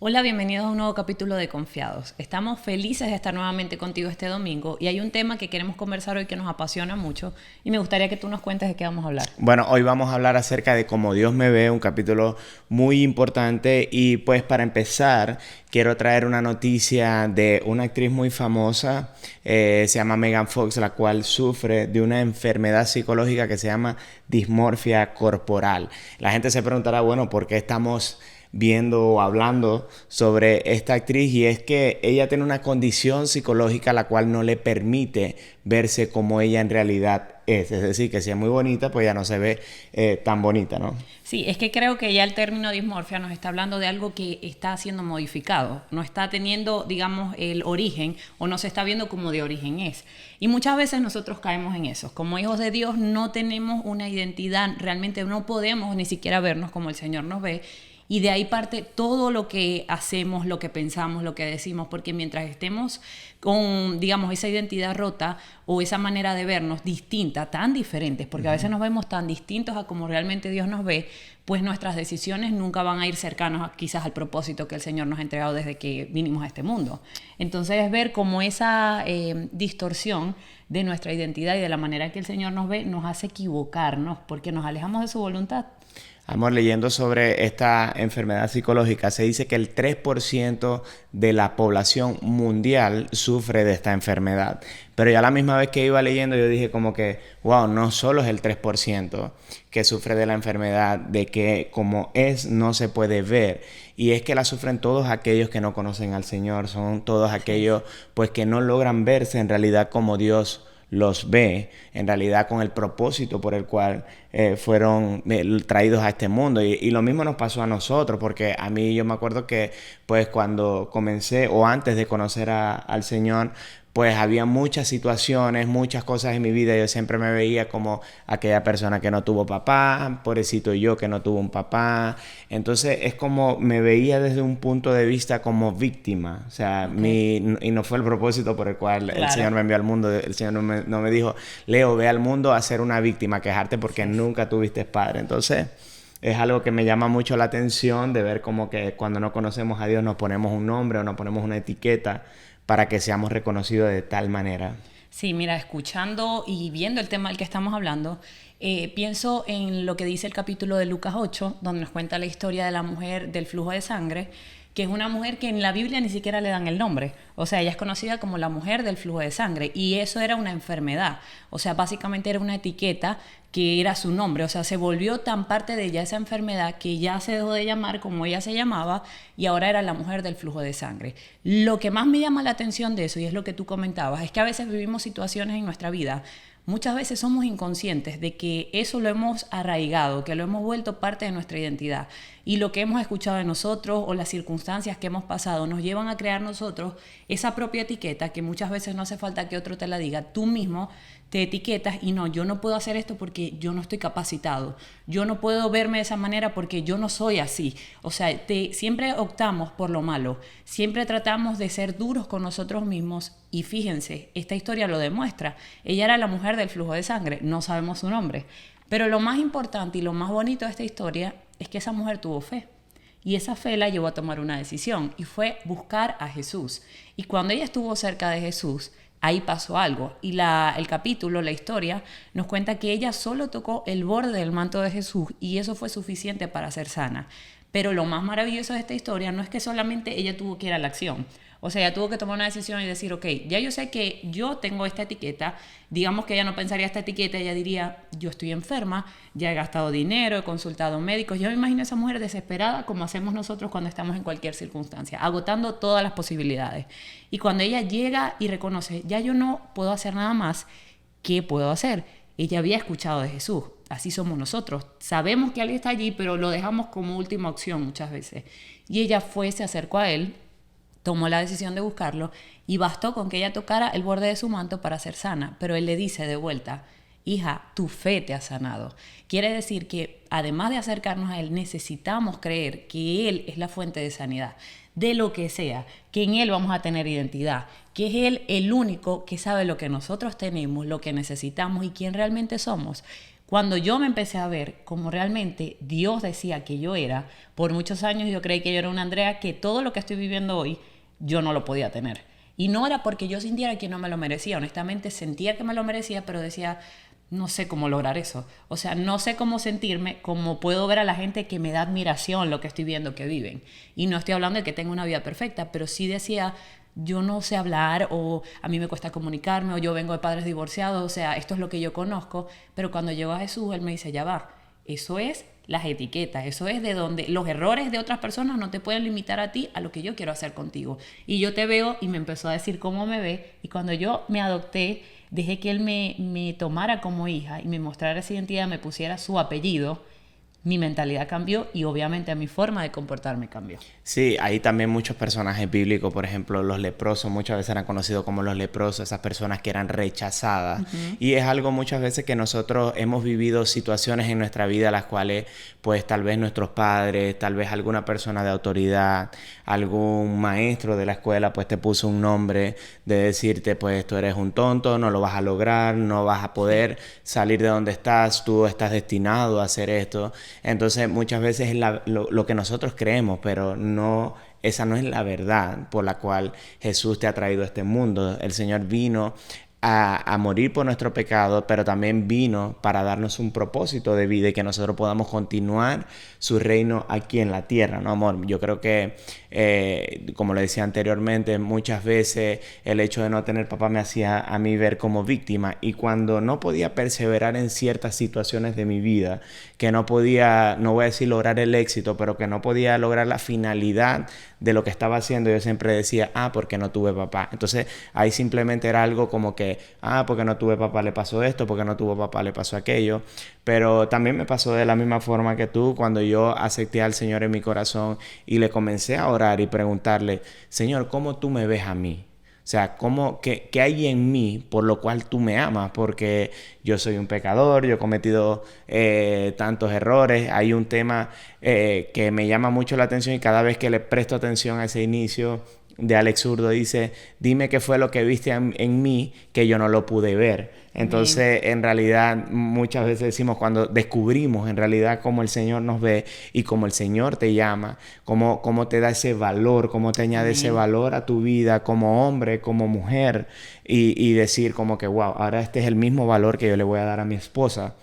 Hola, bienvenidos a un nuevo capítulo de Confiados. Estamos felices de estar nuevamente contigo este domingo y hay un tema que queremos conversar hoy que nos apasiona mucho y me gustaría que tú nos cuentes de qué vamos a hablar. Bueno, hoy vamos a hablar acerca de cómo Dios me ve, un capítulo muy importante y pues para empezar quiero traer una noticia de una actriz muy famosa, se llama Megan Fox, la cual sufre de una enfermedad psicológica que se llama dismorfia corporal. La gente se preguntará, bueno, ¿por qué estamos viendo o hablando sobre esta actriz? Y es que ella tiene una condición psicológica la cual no le permite verse como ella en realidad es decir, que si es muy bonita, pues ya no se ve tan bonita, ¿no? Sí, es que creo que ya el término dismorfia nos está hablando de algo que está siendo modificado, no está teniendo, digamos, el origen o no se está viendo como de origen es. Y muchas veces nosotros caemos en eso. Como hijos de Dios no tenemos una identidad, realmente no podemos ni siquiera vernos como el Señor nos ve. Y de ahí parte todo lo que hacemos, lo que pensamos, lo que decimos, porque mientras estemos con, digamos, esa identidad rota o esa manera de vernos distinta, tan diferentes, porque a veces nos vemos tan distintos a como realmente Dios nos ve, pues nuestras decisiones nunca van a ir cercanos quizás al propósito que el Señor nos ha entregado desde que vinimos a este mundo. Entonces es ver cómo esa distorsión de nuestra identidad y de la manera que el Señor nos ve nos hace equivocarnos, porque nos alejamos de su voluntad. Vamos leyendo sobre esta enfermedad psicológica. Se dice que el 3% de la población mundial sufre de esta enfermedad. Pero ya la misma vez que iba leyendo yo dije como que, wow, no solo es el 3% que sufre de la enfermedad, de que como es no se puede ver. Y es que la sufren todos aquellos que no conocen al Señor. Son todos aquellos pues que no logran verse en realidad como Dios los ve, en realidad con el propósito por el cual fueron traídos a este mundo. Y lo mismo nos pasó a nosotros, porque a mí yo me acuerdo que pues cuando comencé o antes de conocer al Señor, pues había muchas situaciones, muchas cosas en mi vida. Yo siempre me veía como aquella persona que no tuvo papá, pobrecito yo que no tuvo un papá. Entonces es como me veía desde un punto de vista como víctima. O sea, y no fue el propósito por el cual el Claro. Señor me envió al mundo. El Señor no me dijo, Leo, ve al mundo a ser una víctima, a quejarte porque nunca tuviste padre. Entonces es algo que me llama mucho la atención de ver como que cuando no conocemos a Dios nos ponemos un nombre o nos ponemos una etiqueta para que seamos reconocidos de tal manera. Sí, mira, escuchando y viendo el tema del que estamos hablando, pienso en lo que dice el capítulo de Lucas 8, donde nos cuenta la historia de la mujer del flujo de sangre, que es una mujer que en la Biblia ni siquiera le dan el nombre. O sea, ella es conocida como la mujer del flujo de sangre y eso era una enfermedad. O sea, básicamente era una etiqueta que era su nombre. O sea, se volvió tan parte de ella esa enfermedad que ya se dejó de llamar como ella se llamaba y ahora era la mujer del flujo de sangre. Lo que más me llama la atención de eso, y es lo que tú comentabas, es que a veces vivimos situaciones en nuestra vida. Muchas veces somos inconscientes de que eso lo hemos arraigado, que lo hemos vuelto parte de nuestra identidad. Y lo que hemos escuchado de nosotros o las circunstancias que hemos pasado nos llevan a crear nosotros esa propia etiqueta que muchas veces no hace falta que otro te la diga. Tú mismo te etiquetas y no, yo no puedo hacer esto porque yo no estoy capacitado. Yo no puedo verme de esa manera porque yo no soy así. O sea, siempre optamos por lo malo. Siempre tratamos de ser duros con nosotros mismos y fíjense, esta historia lo demuestra. Ella era la mujer del flujo de sangre, no sabemos su nombre. Pero lo más importante y lo más bonito de esta historia es que esa mujer tuvo fe. Y esa fe la llevó a tomar una decisión y fue buscar a Jesús. Y cuando ella estuvo cerca de Jesús, ahí pasó algo. Y el capítulo, la historia, nos cuenta que ella solo tocó el borde del manto de Jesús y eso fue suficiente para ser sana. Pero lo más maravilloso de esta historia no es que solamente ella tuvo que ir a la acción. O sea, ella tuvo que tomar una decisión y decir, ok, ya yo sé que yo tengo esta etiqueta. Digamos que ella no pensaría esta etiqueta, ella diría, yo estoy enferma, ya he gastado dinero, he consultado médicos. Yo me imagino a esa mujer desesperada como hacemos nosotros cuando estamos en cualquier circunstancia, agotando todas las posibilidades. Y cuando ella llega y reconoce, ya yo no puedo hacer nada más, ¿qué puedo hacer? Ella había escuchado de Jesús. Así somos nosotros. Sabemos que alguien está allí, pero lo dejamos como última opción muchas veces. Y ella fue, se acercó a él, tomó la decisión de buscarlo y bastó con que ella tocara el borde de su manto para ser sana. Pero él le dice de vuelta, hija, tu fe te ha sanado. Quiere decir que además de acercarnos a él, necesitamos creer que él es la fuente de sanidad, de lo que sea, que en él vamos a tener identidad, que es él el único que sabe lo que nosotros tenemos, lo que necesitamos y quién realmente somos. Cuando yo me empecé a ver como realmente Dios decía que yo era, por muchos años yo creí que yo era una Andrea, que todo lo que estoy viviendo hoy yo no lo podía tener. Y no era porque yo sintiera que no me lo merecía, honestamente sentía que me lo merecía, pero decía, no sé cómo lograr eso. O sea, no sé cómo sentirme, como puedo ver a la gente que me da admiración lo que estoy viendo que viven. Y no estoy hablando de que tenga una vida perfecta, pero sí decía, yo no sé hablar, o a mí me cuesta comunicarme, o yo vengo de padres divorciados, o sea, esto es lo que yo conozco. Pero cuando llego a Jesús, Él me dice, ya va, eso es las etiquetas, eso es de donde los errores de otras personas no te pueden limitar a ti a lo que yo quiero hacer contigo. Y yo te veo, y me empezó a decir cómo me ve, y cuando yo me adopté, dejé que Él me tomara como hija y me mostrara esa identidad, me pusiera su apellido, mi mentalidad cambió y obviamente mi forma de comportarme cambió. Sí, hay también muchos personajes bíblicos, por ejemplo, los leprosos muchas veces eran conocidos como los leprosos, esas personas que eran rechazadas. Y es algo muchas veces que nosotros hemos vivido situaciones en nuestra vida las cuales pues tal vez nuestros padres, tal vez alguna persona de autoridad, algún maestro de la escuela pues te puso un nombre de decirte pues tú eres un tonto, no lo vas a lograr, no vas a poder salir de donde estás, tú estás destinado a hacer esto. Entonces muchas veces es lo que nosotros creemos, pero no, esa no es la verdad por la cual Jesús te ha traído a este mundo. El Señor vino a morir por nuestro pecado, pero también vino para darnos un propósito de vida y que nosotros podamos continuar su reino aquí en la tierra, ¿no, amor? Yo creo que, como le decía anteriormente, muchas veces el hecho de no tener papá me hacía a mí ver como víctima, y cuando no podía perseverar en ciertas situaciones de mi vida, que no podía, no voy a decir lograr el éxito, pero que no podía lograr la finalidad de lo que estaba haciendo, yo siempre decía, porque no tuve papá. Entonces ahí simplemente era algo como que, porque no tuve papá le pasó esto, porque no tuvo papá le pasó aquello. Pero también me pasó de la misma forma que tú, cuando yo acepté al Señor en mi corazón y le comencé a orar y preguntarle, Señor, ¿cómo tú me ves a mí? O sea, ¿qué hay en mí por lo cual tú me amas? Porque yo soy un pecador, yo he cometido tantos errores. Hay un tema que me llama mucho la atención, y cada vez que le presto atención a ese inicio de Alex Zurdo, dice, dime qué fue lo que viste en mí que yo no lo pude ver. Entonces, en realidad, muchas veces decimos, cuando descubrimos en realidad cómo el Señor nos ve y cómo el Señor te llama, cómo te da ese valor, cómo te añade ese valor a tu vida como hombre, como mujer, y decir como que, wow, ahora este es el mismo valor que yo le voy a dar a mi esposa.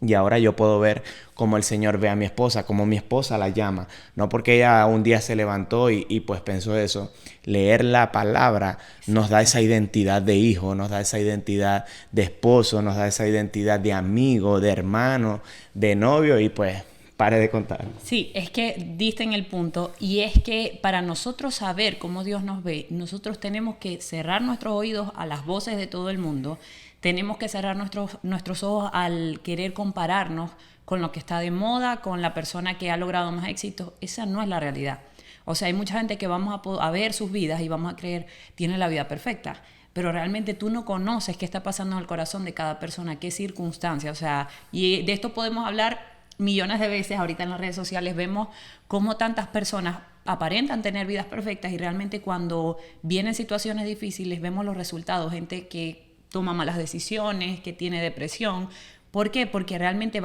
Y ahora yo puedo ver cómo el Señor ve a mi esposa, cómo mi esposa la llama. No porque ella un día se levantó y pues pensó eso. Leer la palabra nos da esa identidad de hijo, nos da esa identidad de esposo, nos da esa identidad de amigo, de hermano, de novio, y pues pare de contar. Sí, es que diste en el punto, y es que para nosotros saber cómo Dios nos ve, nosotros tenemos que cerrar nuestros oídos a las voces de todo el mundo. Tenemos que cerrar nuestros ojos al querer compararnos con lo que está de moda, con la persona que ha logrado más éxito. Esa no es la realidad. O sea, hay mucha gente que vamos a ver sus vidas y vamos a creer, tiene la vida perfecta. Pero realmente tú no conoces qué está pasando en el corazón de cada persona, qué circunstancia. O sea, y de esto podemos hablar millones de veces. Ahorita en las redes sociales vemos cómo tantas personas aparentan tener vidas perfectas y realmente cuando vienen situaciones difíciles vemos los resultados. Gente que toma malas decisiones, que tiene depresión. ¿Por qué? Porque realmente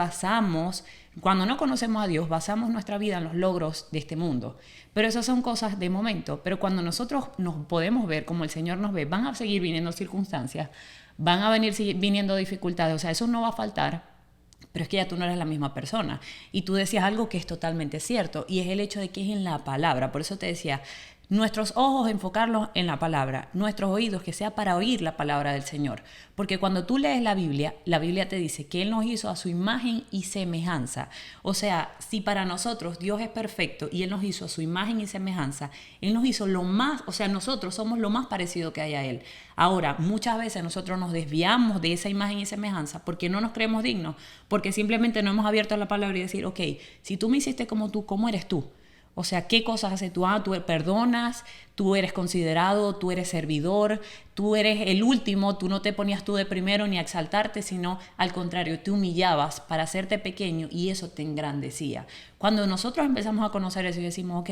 cuando no conocemos a Dios, basamos nuestra vida en los logros de este mundo. Pero esas son cosas de momento. Pero cuando nosotros nos podemos ver como el Señor nos ve, van a seguir viniendo circunstancias, van a venir viniendo dificultades. O sea, eso no va a faltar, pero es que ya tú no eres la misma persona. Y tú decías algo que es totalmente cierto, y es el hecho de que es en la palabra. Por eso te decía, nuestros ojos enfocarlos en la palabra, nuestros oídos que sea para oír la palabra del Señor. Porque cuando tú lees la Biblia te dice que Él nos hizo a su imagen y semejanza. O sea, si para nosotros Dios es perfecto y Él nos hizo a su imagen y semejanza, Él nos hizo nosotros somos lo más parecido que hay a Él. Ahora, muchas veces nosotros nos desviamos de esa imagen y semejanza porque no nos creemos dignos, porque simplemente no hemos abierto la palabra y decir, ok, si tú me hiciste como tú, ¿cómo eres tú? O sea, ¿qué cosas haces tú? Tú perdonas, tú eres considerado, tú eres servidor, tú eres el último, tú no te ponías tú de primero ni a exaltarte, sino al contrario, te humillabas para hacerte pequeño y eso te engrandecía. Cuando nosotros empezamos a conocer eso y decimos, ok,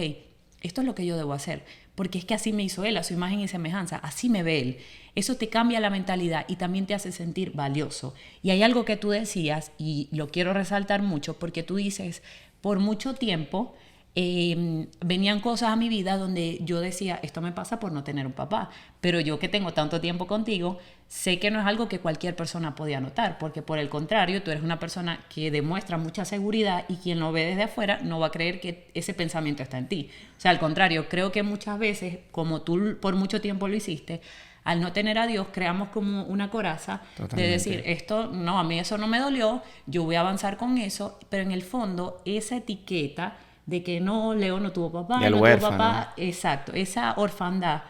esto es lo que yo debo hacer, porque es que así me hizo Él, a su imagen y semejanza, así me ve Él. Eso te cambia la mentalidad y también te hace sentir valioso. Y hay algo que tú decías, y lo quiero resaltar mucho, porque tú dices, por mucho tiempo venían cosas a mi vida donde yo decía, esto me pasa por no tener un papá, pero yo que tengo tanto tiempo contigo, sé que no es algo que cualquier persona podía notar, porque por el contrario, tú eres una persona que demuestra mucha seguridad y quien lo ve desde afuera no va a creer que ese pensamiento está en ti. O sea, al contrario, creo que muchas veces, como tú por mucho tiempo lo hiciste, al no tener a Dios, creamos como una coraza. Totalmente. De decir, esto, no, a mí eso no me dolió, yo voy a avanzar con eso, pero en el fondo, esa etiqueta de que no, Leo no tuvo papá, no tuvo papá, exacto, esa orfandad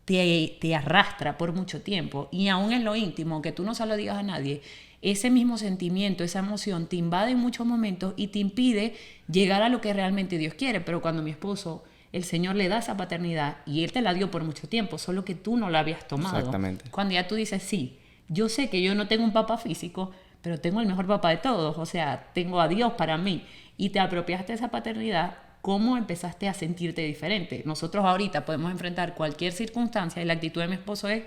te arrastra por mucho tiempo, y aún en lo íntimo, que tú no se lo digas a nadie, ese mismo sentimiento, esa emoción te invade en muchos momentos y te impide llegar a lo que realmente Dios quiere. Pero cuando mi esposo, el Señor le da esa paternidad y Él te la dio por mucho tiempo, solo que tú no la habías tomado. Exactamente. Cuando ya tú dices, sí, yo sé que yo no tengo un papá físico, pero tengo el mejor papá de todos, o sea, tengo a Dios para mí, y te apropiaste de esa paternidad, ¿cómo empezaste a sentirte diferente? Nosotros ahorita podemos enfrentar cualquier circunstancia y la actitud de mi esposo es,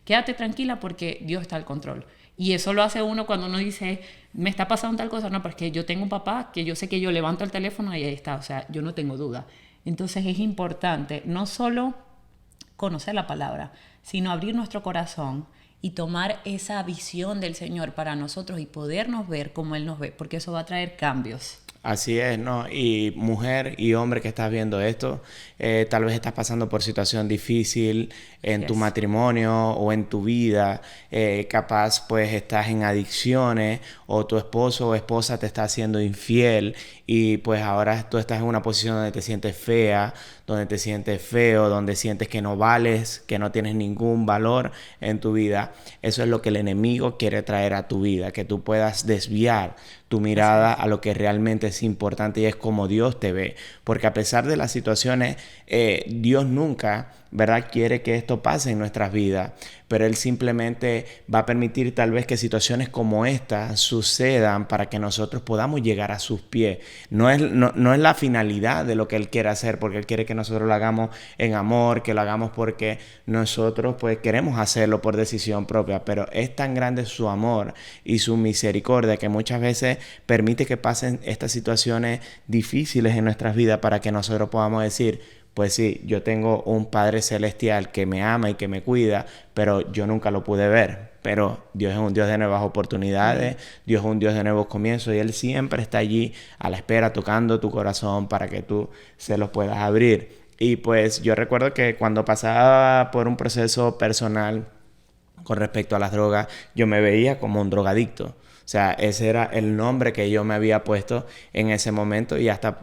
quédate tranquila porque Dios está al control. Y eso lo hace uno cuando uno dice, me está pasando tal cosa, no, porque yo tengo un papá que yo sé que yo levanto el teléfono y ahí está, o sea, yo no tengo duda. Entonces es importante no solo conocer la palabra, sino abrir nuestro corazón y tomar esa visión del Señor para nosotros y podernos ver como Él nos ve, porque eso va a traer cambios. Así es, ¿no? Y mujer y hombre que estás viendo esto, tal vez estás pasando por situación difícil en tu matrimonio o en tu vida, capaz pues estás en adicciones o tu esposo o esposa te está haciendo infiel y pues ahora tú estás en una posición donde te sientes fea, donde te sientes feo, donde sientes que no vales, que no tienes ningún valor en tu vida. Eso es lo que el enemigo quiere traer a tu vida, que tú puedas desviar tu mirada a lo que realmente es importante y es como Dios te ve. Porque a pesar de las situaciones, Dios nunca, ¿verdad?, quiere que esto pase en nuestras vidas, pero Él simplemente va a permitir tal vez que situaciones como esta sucedan para que nosotros podamos llegar a sus pies. No es la finalidad de lo que Él quiere hacer, porque Él quiere que nosotros lo hagamos en amor, que lo hagamos porque nosotros pues queremos hacerlo por decisión propia, pero es tan grande su amor y su misericordia que muchas veces permite que pasen estas situaciones difíciles en nuestras vidas para que nosotros podamos decir, pues sí, yo tengo un Padre Celestial que me ama y que me cuida, pero yo nunca lo pude ver. Pero Dios es un Dios de nuevas oportunidades, Dios es un Dios de nuevos comienzos y Él siempre está allí a la espera, tocando tu corazón para que tú se los puedas abrir. Y pues yo recuerdo que cuando pasaba por un proceso personal con respecto a las drogas, yo me veía como un drogadicto. O sea, ese era el nombre que yo me había puesto en ese momento y hasta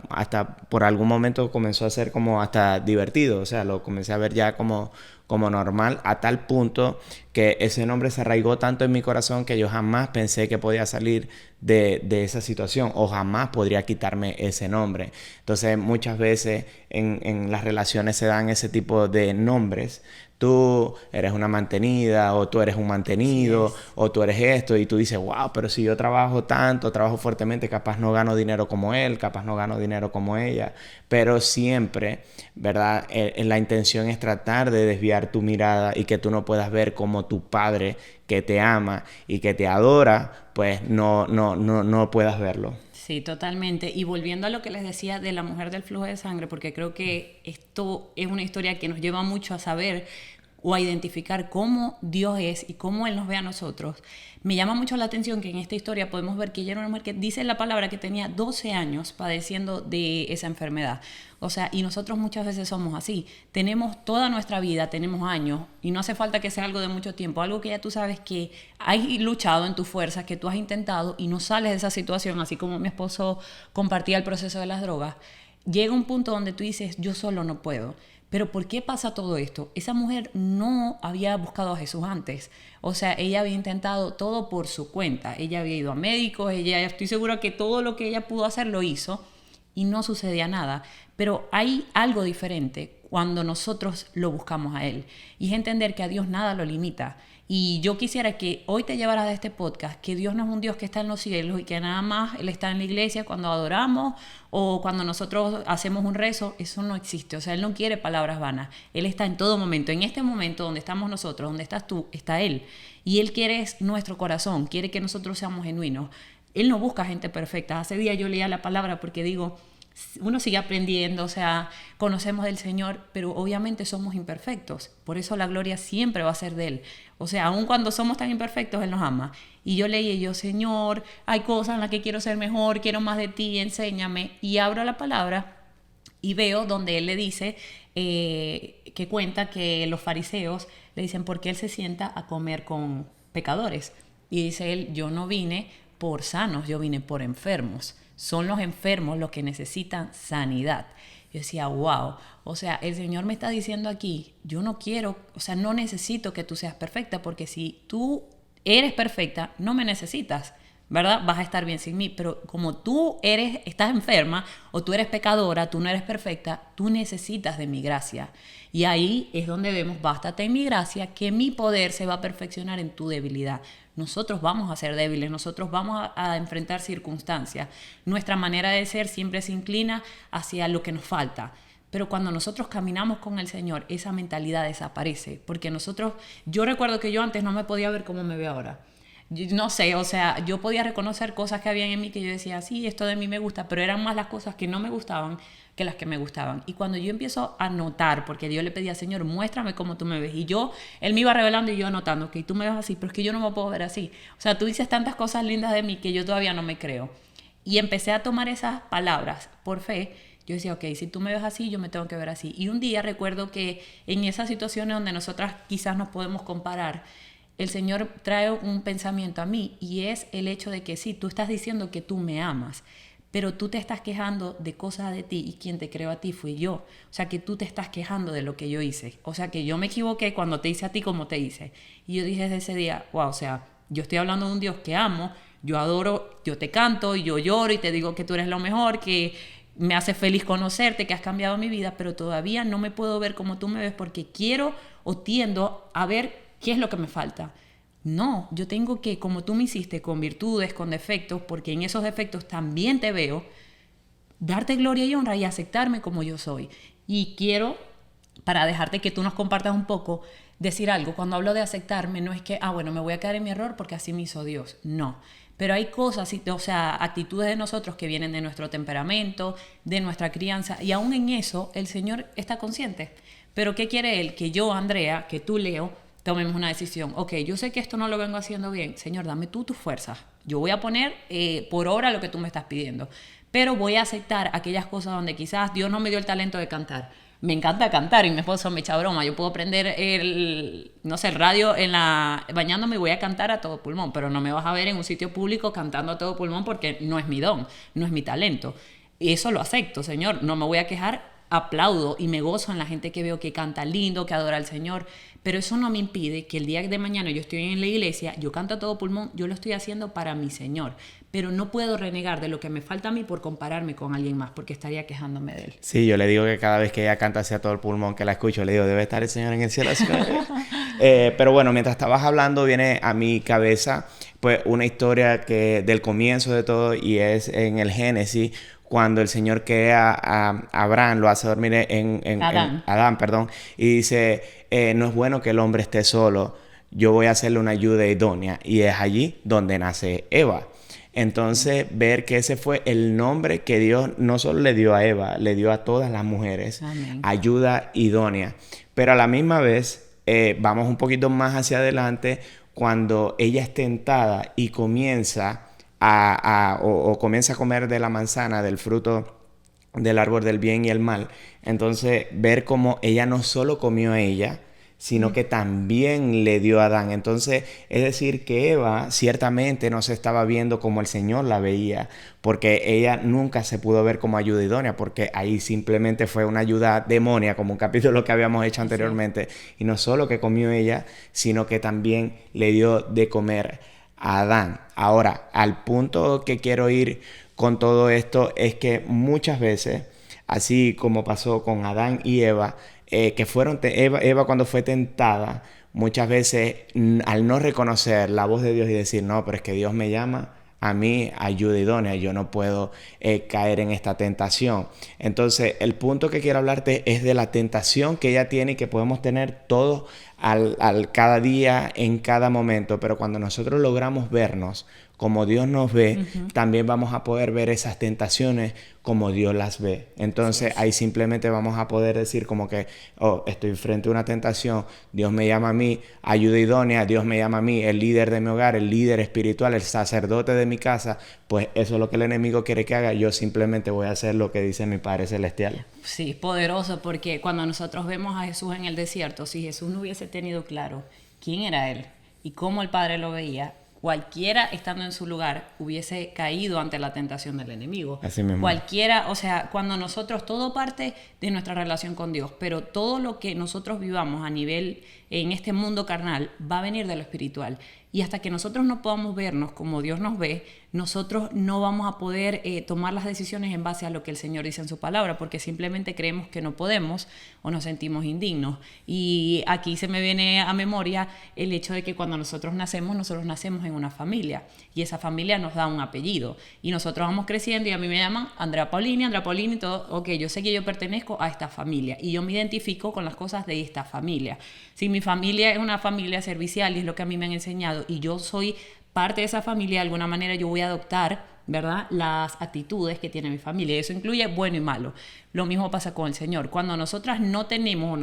por algún momento comenzó a ser como hasta divertido. O sea, lo comencé a ver ya como normal, a tal punto que ese nombre se arraigó tanto en mi corazón que yo jamás pensé que podía salir de esa situación o jamás podría quitarme ese nombre. Entonces, muchas veces en las relaciones se dan ese tipo de nombres. Tú eres una mantenida o tú eres un mantenido o tú eres esto y tú dices, wow, pero si yo trabajo tanto, trabajo fuertemente, capaz no gano dinero como él, capaz no gano dinero como ella, pero siempre, ¿verdad? La intención es tratar de desviar tu mirada y que tú no puedas ver como tu Padre que te ama y que te adora, pues no puedas verlo. Sí, totalmente. Y volviendo a lo que les decía de la mujer del flujo de sangre, porque creo que esto es una historia que nos lleva mucho a saber o a identificar cómo Dios es y cómo Él nos ve a nosotros. Me llama mucho la atención que en esta historia podemos ver que ella era una mujer que dice la palabra que tenía 12 años padeciendo de esa enfermedad. O sea, y nosotros muchas veces somos así. Tenemos toda nuestra vida, tenemos años, y no hace falta que sea algo de mucho tiempo, algo que ya tú sabes que has luchado en tus fuerzas, que tú has intentado y no sales de esa situación, así como mi esposo compartía el proceso de las drogas. Llega un punto donde tú dices, yo solo no puedo. Pero ¿por qué pasa todo esto? Esa mujer no había buscado a Jesús antes. O sea, ella había intentado todo por su cuenta. Ella había ido a médicos, estoy segura que todo lo que ella pudo hacer lo hizo. y no sucedía nada. Pero hay algo diferente cuando nosotros lo buscamos a Él. Y es entender que a Dios nada lo limita. Y yo quisiera que hoy te llevaras de este podcast que Dios no es un Dios que está en los cielos y que nada más Él está en la iglesia cuando adoramos o cuando nosotros hacemos un rezo. Eso no existe. O sea, Él no quiere palabras vanas. Él está en todo momento. En este momento donde estamos nosotros, donde estás tú, está Él. Y Él quiere nuestro corazón, quiere que nosotros seamos genuinos. Él no busca gente perfecta. Hace días yo leía la palabra porque digo, uno sigue aprendiendo, o sea, conocemos del Señor, pero obviamente somos imperfectos. Por eso la gloria siempre va a ser de Él. O sea, aun cuando somos tan imperfectos, Él nos ama. Y yo leí, y yo, Señor, hay cosas en las que quiero ser mejor, quiero más de ti, enséñame. Y abro la palabra y veo donde Él le dice, que cuenta que los fariseos le dicen, ¿por qué Él se sienta a comer con pecadores? Y dice Él, yo no vine por sanos, yo vine por enfermos. Son los enfermos los que necesitan sanidad. Yo decía, wow, o sea, el Señor me está diciendo aquí, yo no quiero, o sea, no necesito que tú seas perfecta, porque si tú eres perfecta, no me necesitas, ¿verdad? Vas a estar bien sin mí, pero como tú estás enferma o tú eres pecadora, tú no eres perfecta, tú necesitas de mi gracia. Y ahí es donde vemos, bástate en mi gracia, que mi poder se va a perfeccionar en tu debilidad. Nosotros vamos a ser débiles, nosotros vamos a enfrentar circunstancias. Nuestra manera de ser siempre se inclina hacia lo que nos falta. Pero cuando nosotros caminamos con el Señor, esa mentalidad desaparece. Porque yo recuerdo que yo antes no me podía ver como me veo ahora. No sé, o sea, yo podía reconocer cosas que habían en mí que yo decía, sí, esto de mí me gusta, pero eran más las cosas que no me gustaban que las que me gustaban. Y cuando yo empiezo a notar, porque yo le pedía, Señor, muéstrame cómo tú me ves. Y Él me iba revelando y yo anotando, ok, tú me ves así, pero es que yo no me puedo ver así. O sea, tú dices tantas cosas lindas de mí que yo todavía no me creo. Y empecé a tomar esas palabras por fe. Yo decía, ok, si tú me ves así, yo me tengo que ver así. Y un día recuerdo que en esas situaciones donde nosotras quizás nos podemos comparar, el Señor trae un pensamiento a mí y es el hecho de que sí, tú estás diciendo que tú me amas, pero tú te estás quejando de cosas de ti y quien te creó a ti fui yo. O sea, que tú te estás quejando de lo que yo hice. O sea, que yo me equivoqué cuando te hice a ti como te hice. Y yo dije desde ese día, wow, o sea, yo estoy hablando de un Dios que amo, yo adoro, yo te canto, yo lloro y te digo que tú eres lo mejor, que me hace feliz conocerte, que has cambiado mi vida, pero todavía no me puedo ver como tú me ves porque quiero o tiendo a ver qué es lo que me falta. No, yo tengo que, como tú me hiciste, con virtudes, con defectos, porque en esos defectos también te veo, darte gloria y honra y aceptarme como yo soy. Y quiero, para dejarte que tú nos compartas un poco, decir algo. Cuando hablo de aceptarme, no es que, bueno, me voy a quedar en mi error porque así me hizo Dios. No. Pero hay cosas, o sea, actitudes de nosotros que vienen de nuestro temperamento, de nuestra crianza, y aún en eso el Señor está consciente. Pero ¿qué quiere Él? Que yo, Andrea, que tú, Leo, tomemos una decisión. Ok, yo sé que esto no lo vengo haciendo bien. Señor, dame tú tus fuerzas. Yo voy a poner por obra lo que tú me estás pidiendo. Pero voy a aceptar aquellas cosas donde quizás Dios no me dio el talento de cantar. Me encanta cantar y mi esposo me echa broma. Yo puedo prender el radio bañándome y voy a cantar a todo pulmón. Pero no me vas a ver en un sitio público cantando a todo pulmón porque no es mi don, no es mi talento. Y eso lo acepto, Señor. No me voy a quejar. Aplaudo y me gozo en la gente que veo que canta lindo, que adora al Señor, pero eso no me impide que el día de mañana yo estoy en la iglesia, yo canto a todo pulmón, yo lo estoy haciendo para mi Señor, pero no puedo renegar de lo que me falta a mí por compararme con alguien más, porque estaría quejándome de él. Sí, yo le digo que cada vez que ella canta hacia todo el pulmón que la escucho, le digo, debe estar el Señor en el cielo. Pero bueno, mientras estabas hablando, viene a mi cabeza pues una historia del comienzo de todo, y es en el Génesis, cuando el Señor crea a Abraham, lo hace dormir Adán, y dice, no es bueno que el hombre esté solo, yo voy a hacerle una ayuda idónea, y es allí donde nace Eva. Entonces, ver que ese fue el nombre que Dios no solo le dio a Eva, le dio a todas las mujeres. Amén. Ayuda idónea. Pero a la misma vez, vamos un poquito más hacia adelante, cuando ella es tentada y comienza comienza a comer de la manzana, del fruto del árbol del bien y el mal. Entonces, ver cómo ella no solo comió a ella, sino que también le dio a Adán. Entonces, es decir, que Eva ciertamente no se estaba viendo como el Señor la veía, porque ella nunca se pudo ver como ayuda idónea, porque ahí simplemente fue una ayuda demonia, como un capítulo que habíamos hecho anteriormente. Sí. Y no solo que comió ella, sino que también le dio de comer a Adán. Ahora, al punto que quiero ir con todo esto es que muchas veces, así como pasó con Adán y Eva, que fueron Eva cuando fue tentada, muchas veces al no reconocer la voz de Dios y decir, no, pero es que Dios me llama a mí ayuda idónea, yo no puedo caer en esta tentación. Entonces, el punto que quiero hablarte es de la tentación que ella tiene y que podemos tener todos al cada día, en cada momento, pero cuando nosotros logramos vernos como Dios nos ve, también vamos a poder ver esas tentaciones como Dios las ve. Entonces ahí simplemente vamos a poder decir como que, oh, estoy frente a una tentación, Dios me llama a mí, ayuda idónea, Dios me llama a mí, el líder de mi hogar, el líder espiritual, el sacerdote de mi casa, pues eso es lo que el enemigo quiere que haga, yo simplemente voy a hacer lo que dice mi Padre Celestial. Sí, poderoso, porque cuando nosotros vemos a Jesús en el desierto, si Jesús no hubiese tenido claro quién era Él y cómo el Padre lo veía, cualquiera estando en su lugar hubiese caído ante la tentación del enemigo. Así mismo. Cualquiera, o sea, cuando nosotros, todo parte de nuestra relación con Dios, pero todo lo que nosotros vivamos a nivel, en este mundo carnal, va a venir de lo espiritual. Y hasta que nosotros no podamos vernos como Dios nos ve, nosotros no vamos a poder tomar las decisiones en base a lo que el Señor dice en su palabra, porque simplemente creemos que no podemos o nos sentimos indignos. Y aquí se me viene a memoria el hecho de que cuando nosotros nacemos en una familia y esa familia nos da un apellido y nosotros vamos creciendo y a mí me llaman Andrea Paulini y todo, ok, yo sé que yo pertenezco a esta familia y yo me identifico con las cosas de esta familia. Si mi familia es una familia servicial y es lo que a mí me han enseñado y yo soy parte de esa familia, de alguna manera yo voy a adoptar, ¿verdad?, las actitudes que tiene mi familia. Eso incluye bueno y malo. Lo mismo pasa con el Señor. Cuando nosotros no tenemos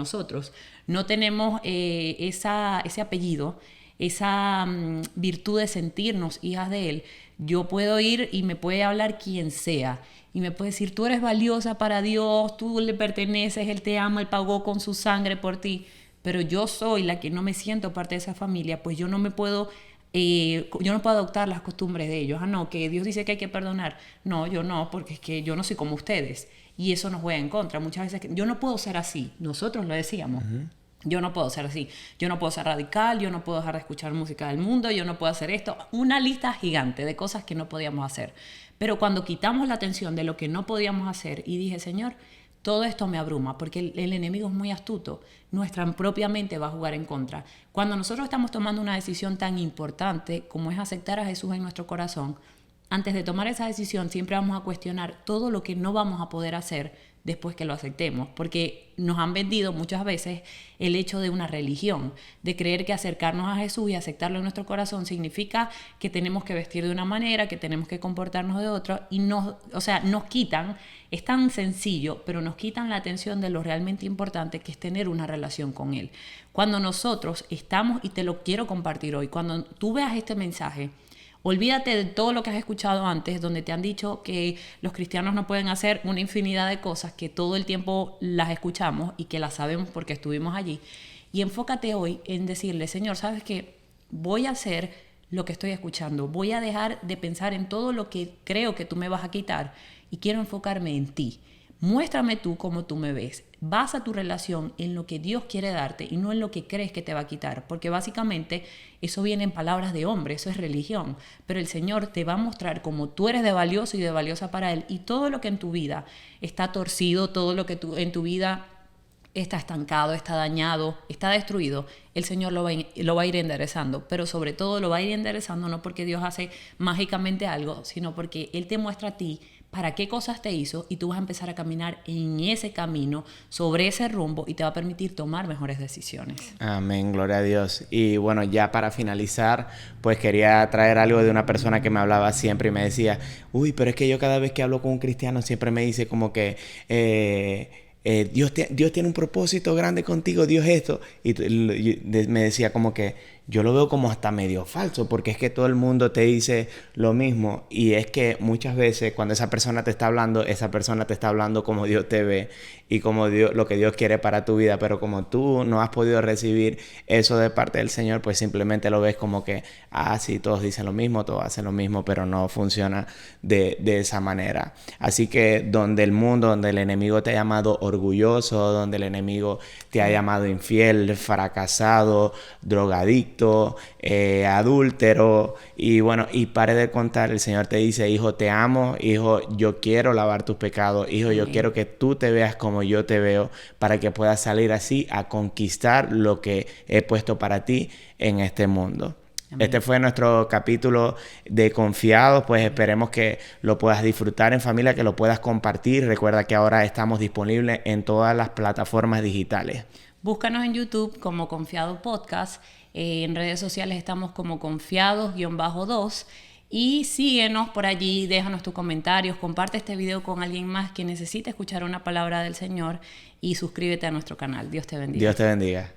ese apellido, esa virtud de sentirnos hijas de Él, yo puedo ir y me puede hablar quien sea y me puede decir, tú eres valiosa para Dios, tú le perteneces, Él te ama, Él pagó con su sangre por ti, pero yo soy la que no me siento parte de esa familia, pues yo no puedo adoptar las costumbres de ellos. No, que Dios dice que hay que perdonar. No, yo no, porque es que yo no soy como ustedes. Y eso nos juega en contra. Muchas veces yo no puedo ser así. Nosotros lo decíamos. Yo no puedo ser así. Yo no puedo ser radical, yo no puedo dejar de escuchar música del mundo, yo no puedo hacer esto. Una lista gigante de cosas que no podíamos hacer. Pero cuando quitamos la atención de lo que no podíamos hacer y dije, Señor, todo esto me abruma porque el enemigo es muy astuto. Nuestra propia mente va a jugar en contra. Cuando nosotros estamos tomando una decisión tan importante como es aceptar a Jesús en nuestro corazón, antes de tomar esa decisión siempre vamos a cuestionar todo lo que no vamos a poder hacer después que lo aceptemos, porque nos han vendido muchas veces el hecho de una religión, de creer que acercarnos a Jesús y aceptarlo en nuestro corazón significa que tenemos que vestir de una manera, que tenemos que comportarnos de otra, y nos quitan, es tan sencillo, pero nos quitan la atención de lo realmente importante que es tener una relación con Él. Cuando nosotros estamos, y te lo quiero compartir hoy, cuando tú veas este mensaje, olvídate de todo lo que has escuchado antes, donde te han dicho que los cristianos no pueden hacer una infinidad de cosas que todo el tiempo las escuchamos y que las sabemos porque estuvimos allí. Y enfócate hoy en decirle, Señor, ¿sabes qué? Voy a hacer lo que estoy escuchando. Voy a dejar de pensar en todo lo que creo que tú me vas a quitar y quiero enfocarme en ti. Muéstrame tú cómo tú me ves. Basa tu relación en lo que Dios quiere darte y no en lo que crees que te va a quitar, porque básicamente eso viene en palabras de hombre, eso es religión, pero el Señor te va a mostrar cómo tú eres de valioso y de valiosa para Él, y todo lo que en tu vida está torcido, todo lo que en tu vida está estancado, está dañado, está destruido, el Señor lo va a ir enderezando, pero sobre todo lo va a ir enderezando no porque Dios hace mágicamente algo, sino porque Él te muestra a ti para qué cosas te hizo y tú vas a empezar a caminar en ese camino, sobre ese rumbo, y te va a permitir tomar mejores decisiones. Amén, gloria a Dios. Y bueno, ya para finalizar, pues quería traer algo de una persona que me hablaba siempre y me decía, uy, pero es que yo cada vez que hablo con un cristiano siempre me dice como que Dios tiene un propósito grande contigo, Dios esto. Y me decía como que yo lo veo como hasta medio falso, porque es que todo el mundo te dice lo mismo, y es que muchas veces cuando esa persona te está hablando como Dios te ve y como lo que Dios quiere para tu vida, pero como tú no has podido recibir eso de parte del Señor, pues simplemente lo ves como que, sí, todos dicen lo mismo, todos hacen lo mismo, pero no funciona de esa manera. Así que donde el enemigo te ha llamado orgulloso, donde el enemigo te ha llamado infiel, fracasado, drogadicto, drogadicto, adúltero, y bueno, y pare de contar. El Señor te dice: hijo, te amo, hijo, yo quiero lavar tus pecados, hijo, yo quiero que tú te veas como yo te veo, para que puedas salir así a conquistar lo que he puesto para ti en este mundo. Amén. Este fue nuestro capítulo de Confiados. Pues esperemos que lo puedas disfrutar en familia, que lo puedas compartir. Recuerda que ahora estamos disponibles en todas las plataformas digitales. Búscanos en YouTube como Confiado Podcast. En redes sociales estamos como Confiados-2. Y síguenos por allí, déjanos tus comentarios, comparte este video con alguien más que necesite escuchar una palabra del Señor y suscríbete a nuestro canal. Dios te bendiga. Dios te bendiga.